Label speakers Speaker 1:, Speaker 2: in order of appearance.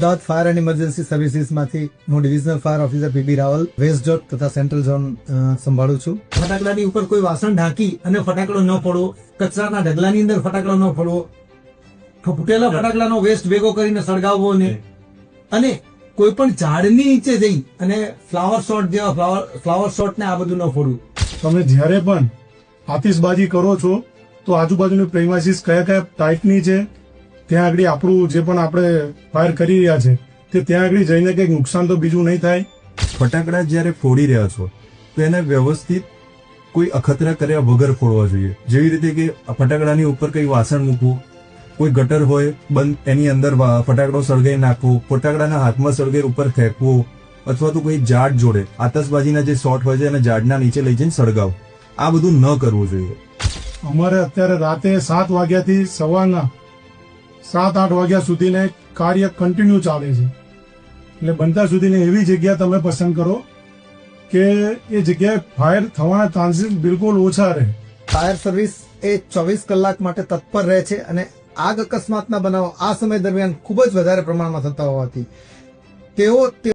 Speaker 1: Ahmedabad fire and emergency સર્વિસીસમાંથી હું divisional fire officer PB Rawal west zone તથા સેન્ટ્રલ ઝોન સંભાળું છું. ફટાકડાની ઉપર કોઈ વાસણ ઢાંકી અને ફટાકડો ન ફોડવો, કચરાના ઢગલાની અંદર ફટાકડો ન ફોડવો, ફૂટેલા ફટાકડાનો વેસ્ટ ભેગો કરીને સળગાવવો નહીં, અને કોઈ પણ ઝાડની નીચે જઈ અને ફ્લાવર શોટ જેવા ફ્લાવર શોટ ને આ બધું ન ફોડવું.
Speaker 2: તમે જ્યારે પણ આતિશબાજી કરો છો તો આજુબાજુની પ્રેમાઇસીસ કયા કયા ટાઈપની છે, ત્યાં આગળ આપણું જે પણ આપણે ફાયર કરી રહ્યા છે તે ત્યાં આગળ જઈને કંઈક નુકસાન તો બીજું નહીં થાય.
Speaker 3: ફટાકડા જ્યારે ફોડી રહ્યા છો તો એને વ્યવસ્થિત કોઈ અખતરા કર્યા વગર ફોડવા જોઈએ. જેવી રીતે કે ફટાકડાની ઉપર કંઈ વાસણ મૂકવું, કોઈ ગટર હોય બંધ એની અંદર ફટાકડો સળગાઈ નાખવો, ફટાકડાના હાથમાં સળગાઈ ઉપર ફેંકવો, અથવા તો કોઈ ઝાડ જોડે આતશબાજીના જે શોટ હોય છે એને ઝાડના નીચે લઈ જઈને સળગાવો. આ બધું ન કરવું જોઈએ.
Speaker 2: અમારે અત્યારે રાતે 7 વાગ્યાથી સવારના 7-8 વાગ્યા સુધીને કાર્ય કન્ટિન્યુ ચાલે છે. એટલે બનતા સુધીને એવી જગ્યા તમે પસંદ કરો કે એ જગ્યાએ ફાયર થવાના ચાન્સીસ બિલકુલ ઓછા રહે.
Speaker 1: ફાયર સર્વિસ એ 24 કલાક માટે તત્પર રહે છે અને આગ અકસ્માતના બનાવો આ સમય દરમિયાન ખૂબ જ વધારે પ્રમાણમાં થતા હોવાથી તેઓ